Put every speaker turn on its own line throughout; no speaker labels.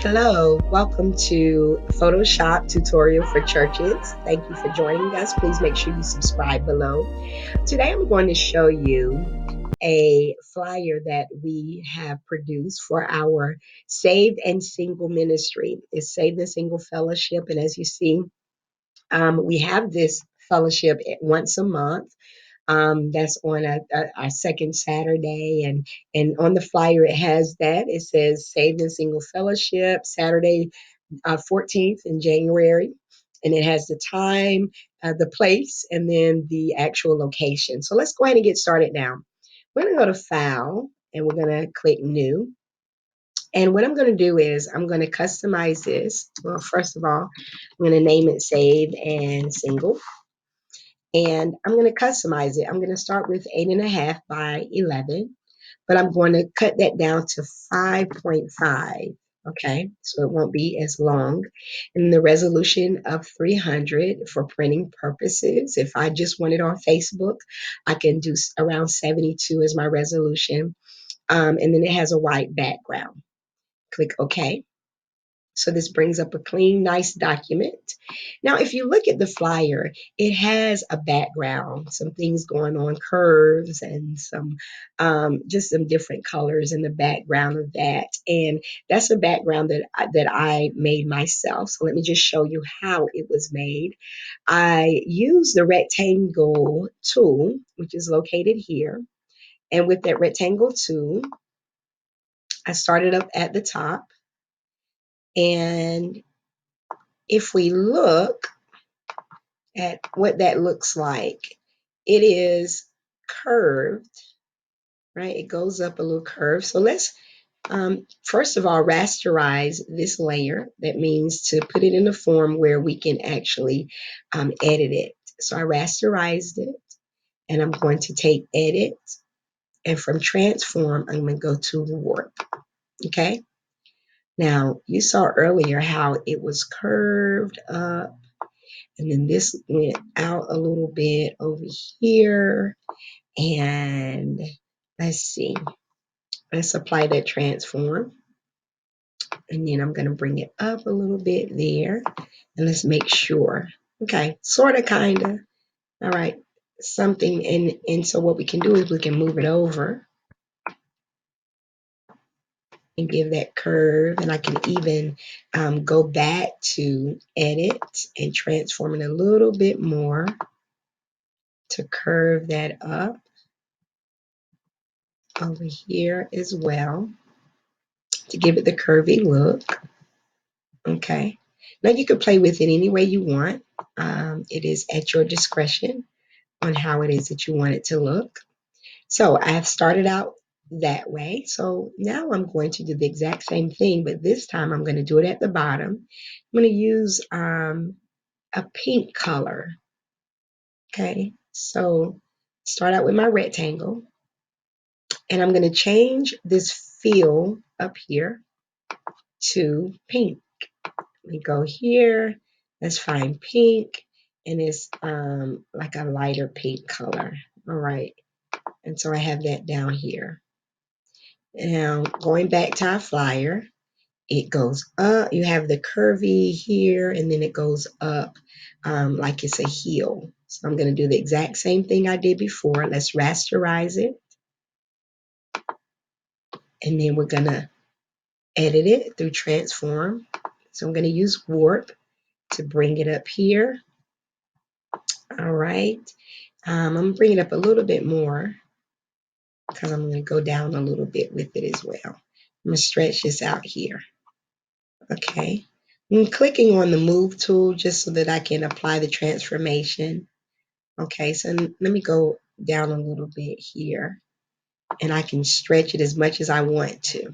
Hello, welcome to Photoshop tutorial for churches. Thank you for joining us. Please make sure you subscribe below. Today I'm going to show you a flyer that we have produced for our Saved and Single ministry. It's Saved and Single Fellowship, and as you see, we have this fellowship once a month. That's on our second Saturday, and on the flyer it has that. It says Saved and Single Fellowship, Saturday 14th in January. And it has the time, the place, and then the actual location. So let's go ahead and get started now. We're going to go to File, and we're going to click New. And what I'm going to do is I'm going to customize this. Well, first of all, I'm going to name it Saved and Single. And I'm going to customize it. I'm going to start with 8.5 by 11, but I'm going to cut that down to 5.5. Okay, so it won't be as long. And the resolution of 300 for printing purposes. If I just want it on Facebook, I can do around 72 as my resolution. And then it has a white background. Click OK. So this brings up a clean, nice document. Now, if you look at the flyer, it has a background, some things going on, curves, and some just some different colors in the background of that. And that's a background that I made myself. So let me just show you how it was made. I used the rectangle tool, which is located here. And with that rectangle tool, I started up at the top. And if we look at what that looks like, it is curved, right? It goes up a little curve. So let's first of all rasterize this layer. That means to put it in a form where we can actually edit it. So I rasterized it, and I'm going to take Edit, and from Transform, I'm going to go to Warp. Okay. Now you saw earlier how it was curved up. And then this went out a little bit over here. And let's see. Let's apply that transform. And then I'm going to bring it up a little bit there. And let's make sure. Okay, sort of, kind of. All right, something. And so what we can do is we can move it over and give that curve. And I can even go back to Edit and transform it a little bit more to curve that up over here as well to give it the curvy look. Okay. Now you can play with it any way you want. It is at your discretion on how it is that you want it to look. So I've started out that way. So now I'm going to do the exact same thing, but this time I'm going to do it at the bottom. I'm going to use a pink color. Okay. So start out with my rectangle, and I'm going to change this fill up here to pink. We go here. Let's find pink, and it's like a lighter pink color. All right. And so I have that down here. Now going back to our flyer, it goes up. You have the curvy here, and then it goes up like it's a heel. So I'm going to do the exact same thing I did before. Let's rasterize it. And then we're going to edit it through transform. So I'm going to use warp to bring it up here. All right. I'm going to bring it up a little bit more because I'm going to go down a little bit with it as well. I'm going to stretch this out here. Okay. I'm clicking on the move tool just so that I can apply the transformation. Okay. So let me go down a little bit here, and I can stretch it as much as I want to.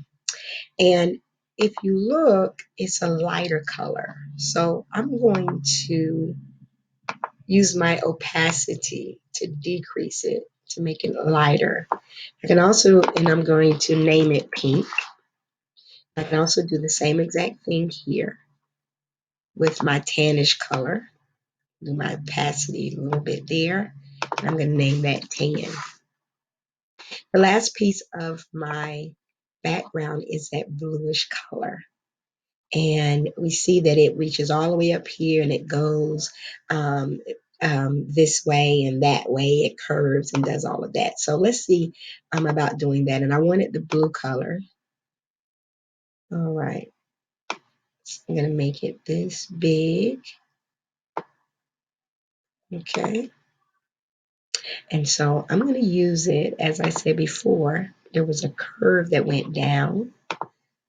And if you look, it's a lighter color. So I'm going to use my opacity to decrease it to make it lighter. I can also, and I'm going to name it pink. I can also do the same exact thing here with my tannish color. Do my opacity a little bit there. And I'm going to name that tan. The last piece of my background is that bluish color. And we see that it reaches all the way up here and it goes um, this way and that way. It curves and does all of that. So let's see about doing that. And I wanted the blue color. All right. So I'm going to make it this big. Okay. And so I'm going to use it, as I said before, there was a curve that went down.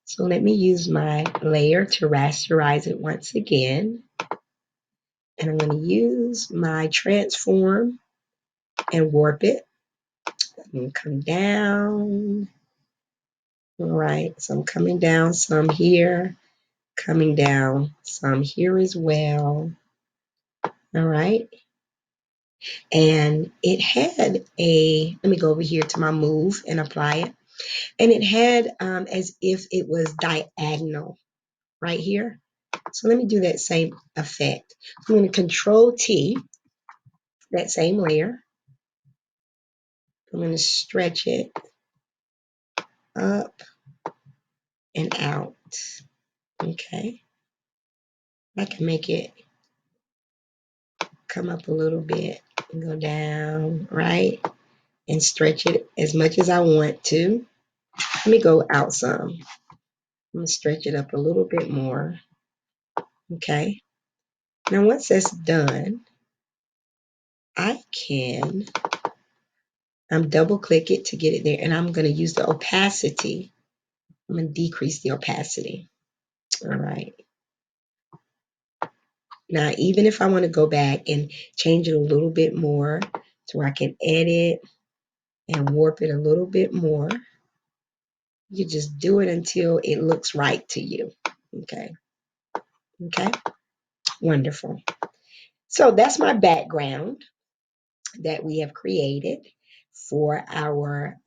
So let me use my layer to rasterize it once again. And I'm going to use my transform and warp it. I'm going to come down. All right. So I'm coming down some here, coming down some here as well. All right. And it had let me go over here to my move and apply it. And it had as if it was diagonal right here. So let me do that same effect. I'm going to Control T, that same layer. I'm going to stretch it up and out. Okay. I can make it come up a little bit and go down, right? And stretch it as much as I want to. Let me go out some. I'm going to stretch it up a little bit more. Okay. Now, once that's done, I can double click it to get it there. And I'm going to use the opacity. I'm going to decrease the opacity. All right. Now, even if I want to go back and change it a little bit more so I can edit and warp it a little bit more, you just do it until it looks right to you. Okay. Okay. Wonderful. So that's my background that we have created for our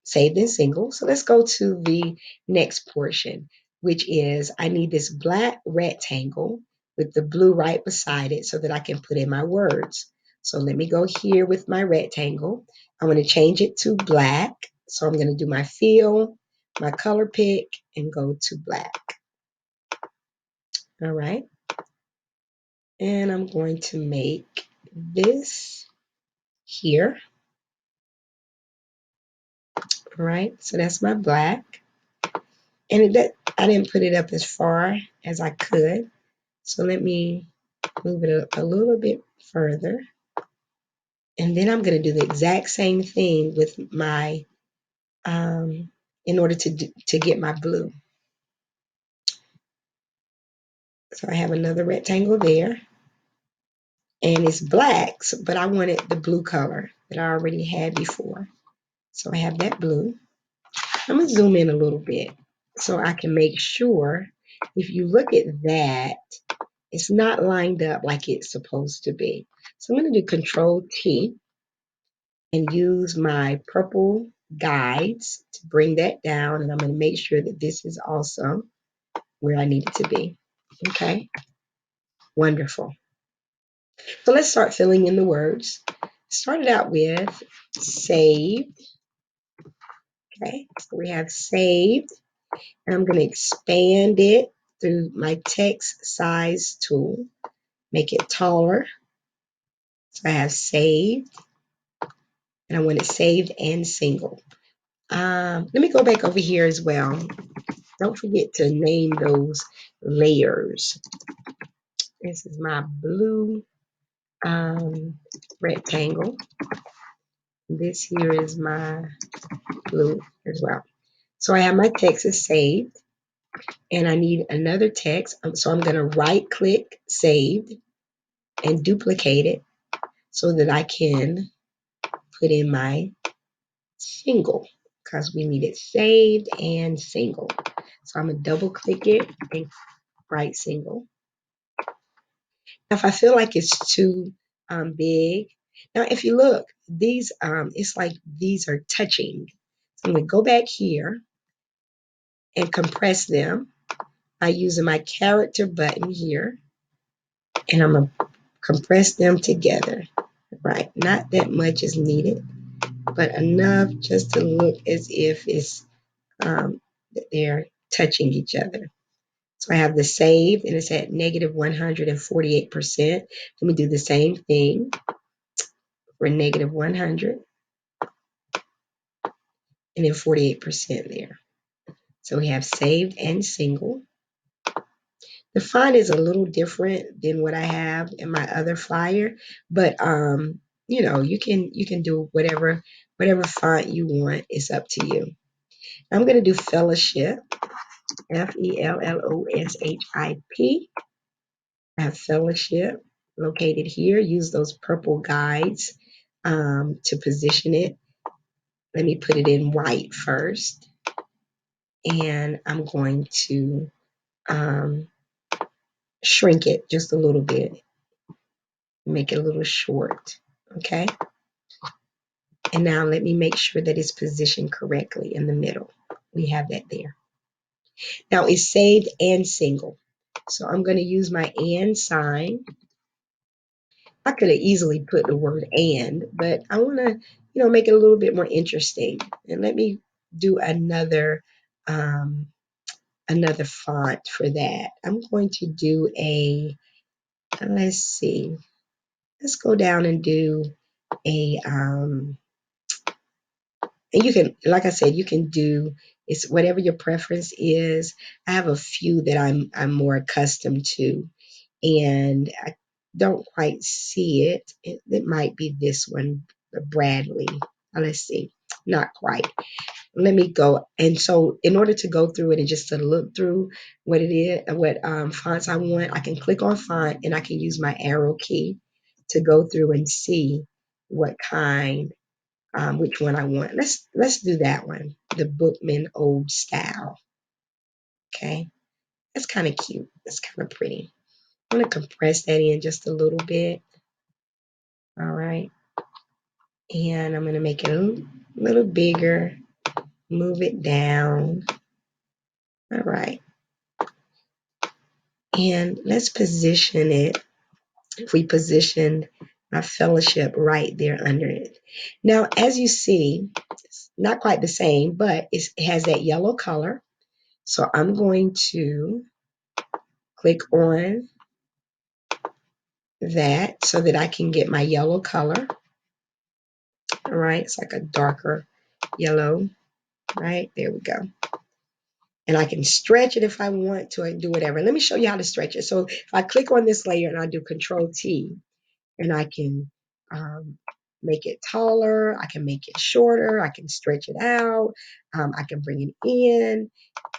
saved and single. So let's go to the next portion, which is I need this black rectangle with the blue right beside it so that I can put in my words. So let me go here with my rectangle. I'm going to change it to black. So I'm going to do my fill, my color pick, and go to black. All right. And I'm going to make this here. All right. So that's my black. And I didn't put it up as far as I could. So let me move it up a little bit further. And then I'm going to do the exact same thing with my, in order to get my blue. So I have another rectangle there. And it's black, but I wanted the blue color that I already had before. So I have that blue. I'm going to zoom in a little bit so I can make sure if you look at that, it's not lined up like it's supposed to be. So I'm going to do Control T and use my purple guides to bring that down. And I'm going to make sure that this is also where I need it to be. Okay, wonderful. So let's start filling in the words. Started out with saved. Okay, so we have saved. And I'm going to expand it through my text size tool, make it taller. So I have saved, and I want it saved and single. Let me go back over here as well. Don't forget to name those layers. This is my blue rectangle. This here is my blue as well. So I have my text is saved, and I need another text. So I'm going to right click saved and duplicate it so that I can put in my single because we need it saved and single. So I'm going to double click it and write single. Now, if I feel like it's too big, now if you look, these, it's like these are touching. So I'm going to go back here and compress them by using my character button here. And I'm going to compress them together. Right, not that much is needed, but enough just to look as if it's that they're touching each other. So I have the save and it's at negative 148%. Let me do the same thing for negative 100 and then 48% there. So we have saved and single. The font is a little different than what I have in my other flyer, but you can do whatever font you want. It's up to you. I'm going to do fellowship, Fellowship. I have fellowship located here. Use those purple guides to position it. Let me put it in white first, and I'm going to um, shrink it just a little bit, make it a little short. Okay. And now let me make sure that it's positioned correctly in the middle. We have that there. Now it's saved and single. So I'm going to use my and sign. I could have easily put the word and, but I want to, make it a little bit more interesting. And let me do um, another font for that. I'm going to do let's see, let's go down and do and you can, like I said, you can do it's whatever your preference is. I have a few that I'm more accustomed to, and I don't quite see it. It might be this one, Bradley. Let's see, not quite. Let me go. And so, in order to go through it and just to look through what it is, what fonts I want, I can click on font and I can use my arrow key to go through and see what kind which one I want. Let's do that one, the Bookman Old Style. Okay, that's kind of cute. That's kind of pretty. I'm gonna compress that in just a little bit. All right, and I'm gonna make it a little bigger. Move it down. All right, and let's position it. If we position my fellowship right there under it. Now, as you see, it's not quite the same, but it has that yellow color. So I'm going to click on that so that I can get my yellow color. All right, it's like a darker yellow. Right, there we go. And I can stretch it if I want to and do whatever. Let me show you how to stretch it. So if I click on this layer and I do Control T, and I can make it taller, I can make it shorter, I can stretch it out, I can bring it in,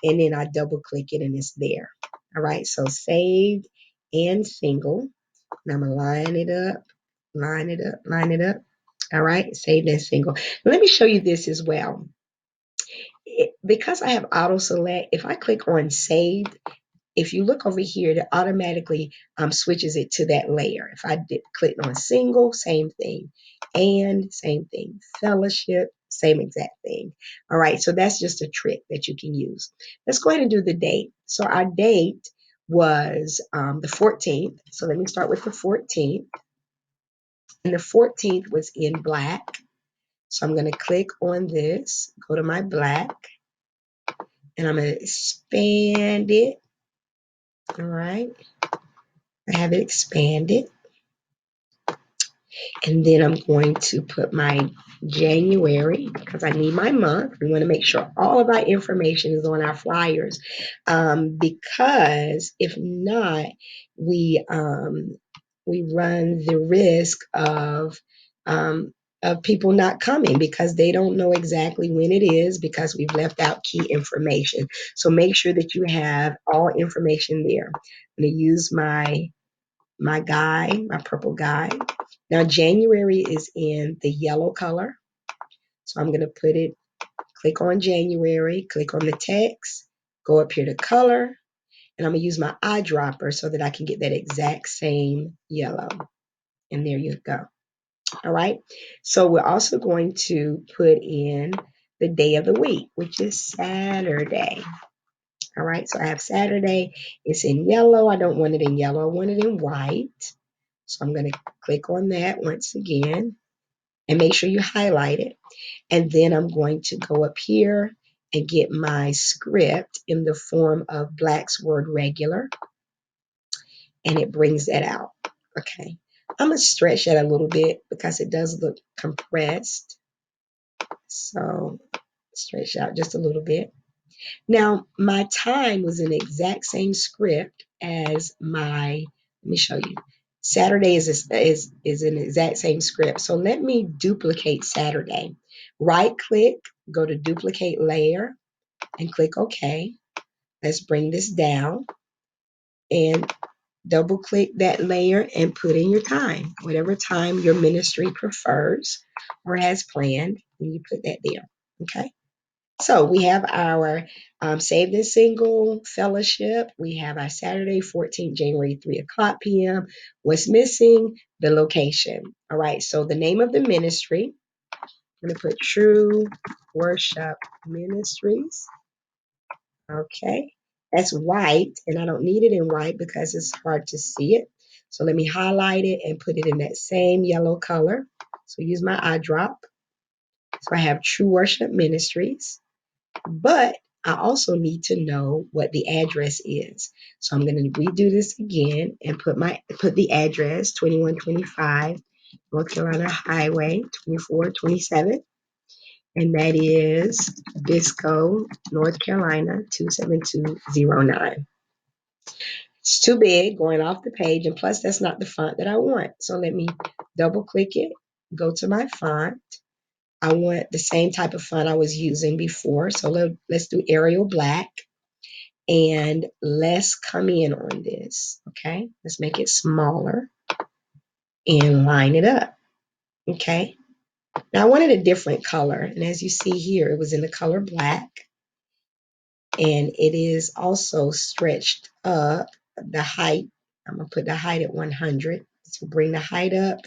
and then I double click it and it's there. All right, so saved and single. And I'm gonna line it up, line it up, line it up. All right, saved and single. Let me show you this as well. Because I have auto select, if I click on saved, if you look over here, it automatically switches it to that layer. If I click on single, same thing. And same thing. Fellowship, same exact thing. All right, so that's just a trick that you can use. Let's go ahead and do the date. So our date was the 14th. So let me start with the 14th. And the 14th was in black. So I'm going to click on this, go to my black, and I'm going to expand it. All right. I have it expanded. And then I'm going to put my January because I need my month. We want to make sure all of our information is on our flyers because if not, we run the risk of people not coming because they don't know exactly when it is because we've left out key information. So make sure that you have all information there. I'm going to use my guide, my purple guide. Now January is in the yellow color. So I'm going to put it, click on January, click on the text, go up here to color, and I'm going to use my eyedropper so that I can get that exact same yellow. And there you go. All right. So we're also going to put in the day of the week, which is Saturday. All right. So I have Saturday. It's in yellow. I don't want it in yellow. I want it in white. So I'm going to click on that once again and make sure you highlight it. And then I'm going to go up here and get my script in the form of Black's Word Regular, and it brings that out. Okay. I'm going to stretch that a little bit because it does look compressed. So stretch out just a little bit. Now, my time was in the exact same script as let me show you. Saturday is in the exact same script. So let me duplicate Saturday. Right click, go to duplicate layer, and click OK. Let's bring this down and double click that layer and put in your time, whatever time your ministry prefers or has planned, and you put that there. Okay. So we have our Save This Single Fellowship. We have our Saturday, 14th January, 3 o'clock p.m. What's missing? The location. All right. So the name of the ministry, I'm going to put True Worship Ministries. Okay. That's white, and I don't need it in white because it's hard to see it. So let me highlight it and put it in that same yellow color. So use my eyedrop. So I have True Worship Ministries. But I also need to know what the address is. So I'm going to redo this again and put the address 2125 North Carolina Highway 2427. And that is Bisco, North Carolina 27209. It's too big going off the page, and plus that's not the font that I want. So let me double click it, go to my font. I want the same type of font I was using before. So let's do Arial Black, and let's come in on this. Okay, let's make it smaller and line it up. Okay, now I wanted a different color, and as you see here, it was in the color black, and it is also stretched up the height. I'm gonna put the height at 100 to bring the height up.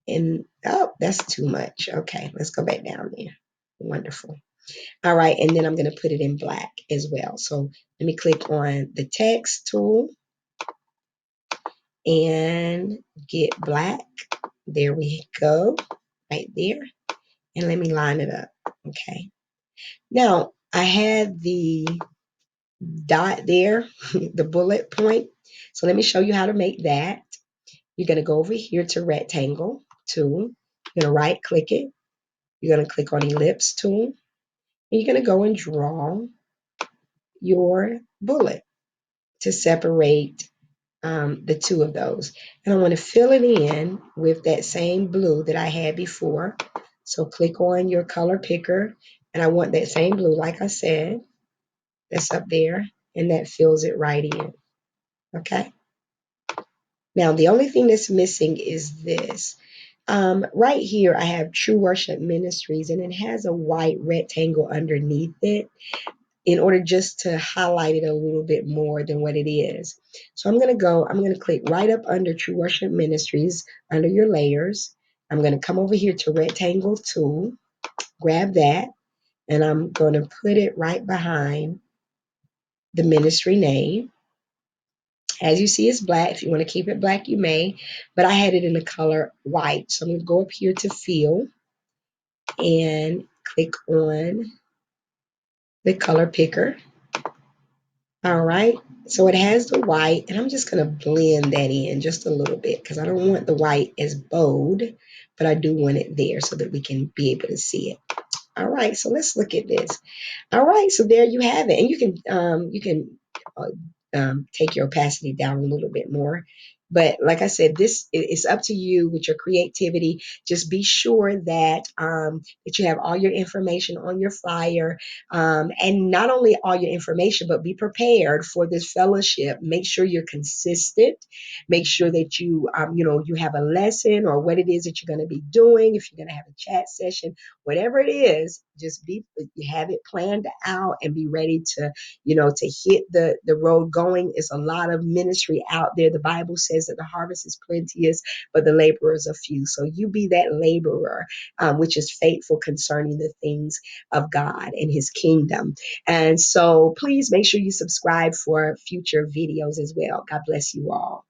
And oh, that's too much. Okay, let's go back down there. Wonderful. All right, and then I'm going to put it in black as well. So let me click on the text tool and get black. There we go, right there. And let me line it up. Okay. Now, I had the dot there, the bullet point. So let me show you how to make that. You're going to go over here to rectangle tool. You're going to right click it. You're going to click on ellipse tool. And you're going to go and draw your bullet to separate the two of those. And I want to fill it in with that same blue that I had before. So click on your color picker, and I want that same blue, like I said, that's up there, and that fills it right in. Okay. Now, the only thing that's missing is this. Right here, I have True Worship Ministries, and it has a white rectangle underneath it, in order just to highlight it a little bit more than what it is. So I'm going to click right up under True Worship Ministries, under your layers. I'm going to come over here to rectangle tool, grab that, and I'm going to put it right behind the ministry name. As you see, it's black. If you want to keep it black, you may, but I had it in the color white. So I'm going to go up here to fill and click on the color picker. All right, so it has the white, and I'm just going to blend that in just a little bit because I don't want the white as bold, but I do want it there so that we can be able to see it. All right, so let's look at this. All right, so there you have it, and you can take your opacity down a little bit more. But like I said, this is up to you with your creativity. Just be sure that you have all your information on your flyer, and not only all your information, but be prepared for this fellowship. Make sure you're consistent. Make sure that you have a lesson or what it is that you're going to be doing. If you're going to have a chat session, whatever it is, just have it planned out and be ready to hit the road going. It's a lot of ministry out there. The Bible says that the harvest is plenteous, but the laborers are few. So you be that laborer, which is faithful concerning the things of God and his kingdom. And so please make sure you subscribe for future videos as well. God bless you all.